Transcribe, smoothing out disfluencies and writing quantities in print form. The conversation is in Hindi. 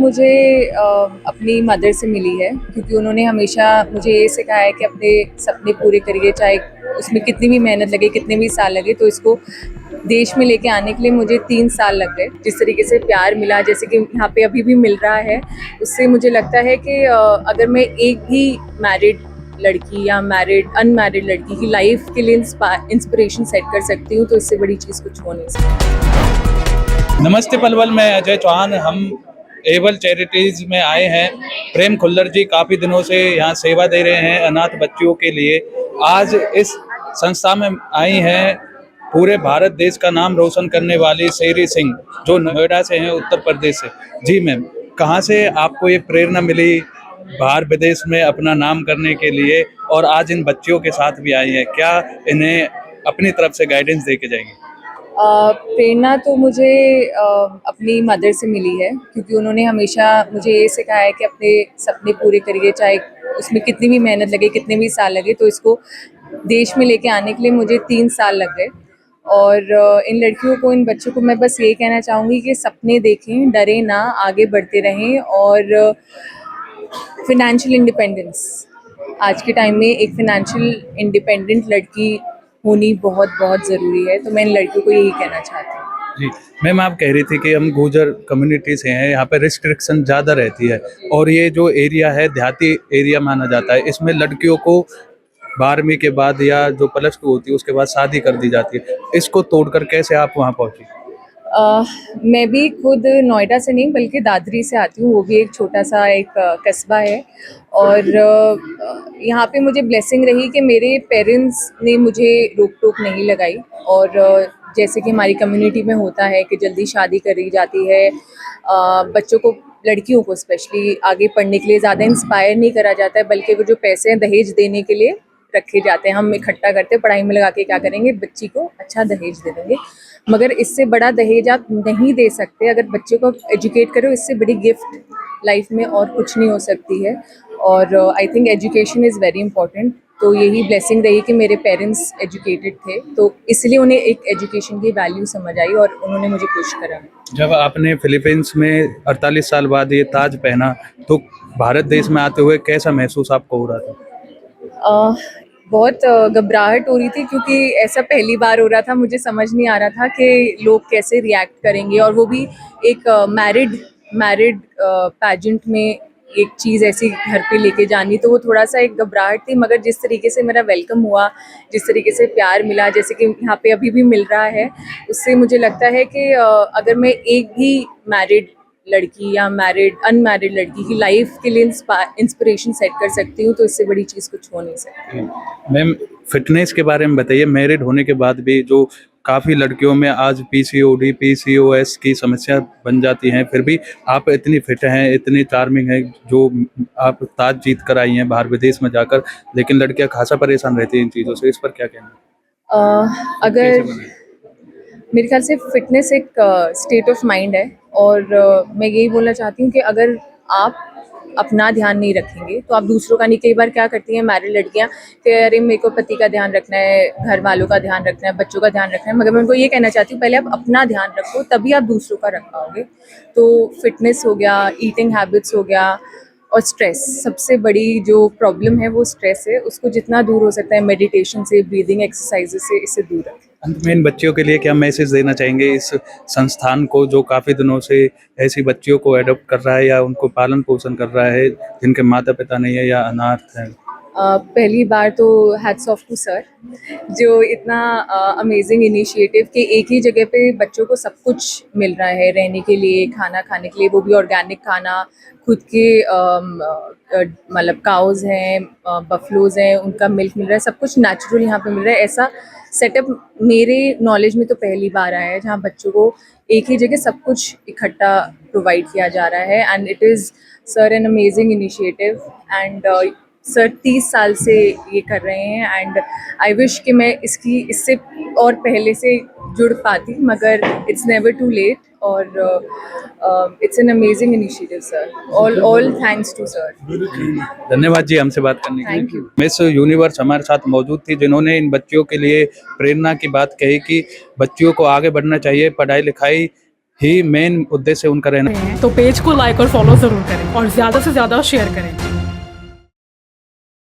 मुझे अपनी मदर से मिली है, क्योंकि उन्होंने हमेशा मुझे ये सिखाया है कि अपने सपने पूरे करिए, चाहे उसमें कितनी भी मेहनत लगे, कितने भी साल लगे। तो इसको देश में लेके आने के लिए मुझे 3 साल लग गए। जिस तरीके से प्यार मिला, जैसे कि यहाँ पे अभी भी मिल रहा है, उससे मुझे लगता है कि अगर मैं एक भी मैरिड लड़की या अनमैरिड लड़की की लाइफ के लिए इंस्पिरेशन सेट कर सकती हूँ, तो इससे बड़ी चीज़ कुछ हो नहीं सकती। नमस्ते पलवल, मैं अजय चौहान। हम एबल चैरिटीज़ में आए हैं। प्रेम खुल्लर जी काफ़ी दिनों से यहाँ सेवा दे रहे हैं अनाथ बच्चियों के लिए। आज इस संस्था में आई हैं पूरे भारत देश का नाम रोशन करने वाली शेरी सिंह, जो नोएडा से हैं, उत्तर प्रदेश से। जी मैम, कहाँ से आपको ये प्रेरणा मिली बाहर विदेश में अपना नाम करने के लिए, और आज इन बच्चियों के साथ भी आई हैं? क्या इन्हें अपनी तरफ से गाइडेंस दे के जाएंगे? प्रेरणा तो मुझे अपनी मदर से मिली है, क्योंकि उन्होंने हमेशा मुझे ये सिखाया है कि अपने सपने पूरे करिए, चाहे उसमें कितनी भी मेहनत लगे, कितने भी साल लगे। तो इसको देश में लेके आने के लिए मुझे 3 साल लग गए। और इन लड़कियों को, इन बच्चों को मैं बस ये कहना चाहूँगी कि सपने देखें, डरे ना, आगे बढ़ते रहें। और फिनेंशियल इंडिपेंडेंस, आज के टाइम में एक फिनेंशियल इंडिपेंडेंट लड़की होनी बहुत बहुत ज़रूरी है। तो मैं इन लड़कियों को यही कहना चाहती हूँ। जी मैम, आप कह रही थी कि हम गुर्जर कम्युनिटी से हैं, यहाँ पे रिस्ट्रिक्शन ज़्यादा रहती है, और ये जो एरिया है देहाती एरिया माना जाता है। इसमें लड़कियों को 12वीं के बाद या जो +2 होती है उसके बाद शादी कर दी जाती है। इसको तोड़कर कैसे आप वहाँ पहुँची? मैं भी खुद नोएडा से नहीं, बल्कि दादरी से आती हूँ। वो भी एक छोटा सा एक कस्बा है। और यहाँ पे मुझे ब्लेसिंग रही कि मेरे पेरेंट्स ने मुझे रोक टोक नहीं लगाई। और जैसे कि हमारी कम्युनिटी में होता है कि जल्दी शादी करी जाती है, बच्चों को, लड़कियों को स्पेशली आगे पढ़ने के लिए ज़्यादा इंस्पायर नहीं करा जाता है, बल्कि वो जो पैसे हैं दहेज देने के लिए रखे जाते हैं। हम इकट्ठा करते हैं, पढ़ाई में लगा के क्या करेंगे, बच्ची को अच्छा दहेज दे देंगे। मगर इससे बड़ा दहेज आप नहीं दे सकते। अगर बच्चे को एजुकेट करो, इससे बड़ी गिफ्ट लाइफ में और कुछ नहीं हो सकती है। और I think education is very important. तो यही ब्लेसिंग रही कि मेरे पेरेंट्स एजुकेटेड थे, तो इसलिए उन्हें एक एजुकेशन की वैल्यू समझ आई और उन्होंने मुझे पुश करा। जब आपने फिलीपींस में 48 साल बाद ये ताज पहना, तो भारत देश में आते हुए कैसा महसूस आपको हो रहा था? अ, बहुत घबराहट हो रही थी, क्योंकि ऐसा पहली बार हो रहा था। मुझे समझ नहीं आ रहा था कि लोग कैसे रिएक्ट करेंगे, और वो भी एक मैरिड पैजेंट में एक चीज़ ऐसी घर पे लेके जानी। तो वो थोड़ा सा एक घबराहट थी, मगर जिस तरीके से मेरा वेलकम हुआ, जिस तरीके से प्यार मिला, जैसे कि यहाँ पे अभी भी मिल रहा है, उससे मुझे लगता है कि अगर मैं एक भी मैरिड लड़की या अनमैरिड लड़की की लाइफ के लिए इंस्पिरेशन सेट कर सकती हूँ, तो इससे बड़ी चीज़ कुछ हो नहीं सकती। मैम, फिटनेस के बारे में बताइए। मैरिड होने के बाद भी जो काफ़ी लड़कियों में आज पीसीओडी, पीसीओएस की समस्या बन जाती हैं, फिर भी आप इतनी फिट हैं, इतनी चार्मिंग हैं, जो आप ताज जीत कर आई हैं बाहर विदेश में जाकर, लेकिन लड़कियां खासा परेशान रहती हैं इन चीज़ों से। इस पर क्या कहना है? अगर कैसे बने? मेरे ख्याल से फिटनेस एक स्टेट ऑफ माइंड है। और मैं यही बोलना चाहती हूँ कि अगर आप अपना ध्यान नहीं रखेंगे, तो आप दूसरों का नहीं। कई बार क्या करती हैं मैरिड लड़कियाँ कि अरे मेरे को पति का ध्यान रखना है, घर वालों का ध्यान रखना है, बच्चों का ध्यान रखना है। मगर मैं उनको ये कहना चाहती हूँ, पहले आप अपना ध्यान रखो, तभी आप दूसरों का रख पाओगे। तो फिटनेस हो गया, ईटिंग हैबिट्स हो गया, और स्ट्रेस, सबसे बड़ी जो प्रॉब्लम है वो स्ट्रेस है। उसको जितना दूर हो सकता है मेडिटेशन से, ब्रीदिंग एक्सरसाइजेस से, इससे दूर रखें। अंत में इन बच्चियों के लिए क्या मैसेज देना चाहेंगे इस संस्थान को, जो काफ़ी दिनों से ऐसी बच्चियों को अडॉप्ट कर रहा है या उनको पालन पोषण कर रहा है, जिनके माता पिता नहीं है या अनाथ हैं? पहली बार तो हैट्स ऑफ टू सर, जो इतना अमेजिंग इनिशिएटिव कि एक ही जगह पे बच्चों को सब कुछ मिल रहा है, रहने के लिए, खाना खाने के लिए, वो भी ऑर्गेनिक खाना, खुद के मतलब काउज हैं, बफलोज हैं, उनका मिल्क मिल रहा है, सब कुछ नेचुरल यहाँ पे मिल रहा है। ऐसा सेटअप मेरे नॉलेज में तो पहली बार आया है, जहाँ बच्चों को एक ही जगह सब कुछ इकट्ठा प्रोवाइड किया जा रहा है। And it is sir N amazing initiative. And sir 30 साल से ये कर रहे हैं। एंड आई विश कि मैं इससे और पहले से जुड़ पाती, मगर इट्स नेवर टू लेट। और it's an amazing initiative sir. All thanks to sir. धन्यवाद जी हमसे बात करने के थैंक लिए। यू। मिस यूनिवर्स हमारे साथ मौजूद थी, जिन्होंने इन बच्चियों के लिए प्रेरणा की बात कही कि बच्चियों को आगे बढ़ना चाहिए, पढ़ाई लिखाई ही मेन उद्देश्य उनका रहना। तो पेज को लाइक और फॉलो जरूर करें और ज्यादा से ज्यादा शेयर करें।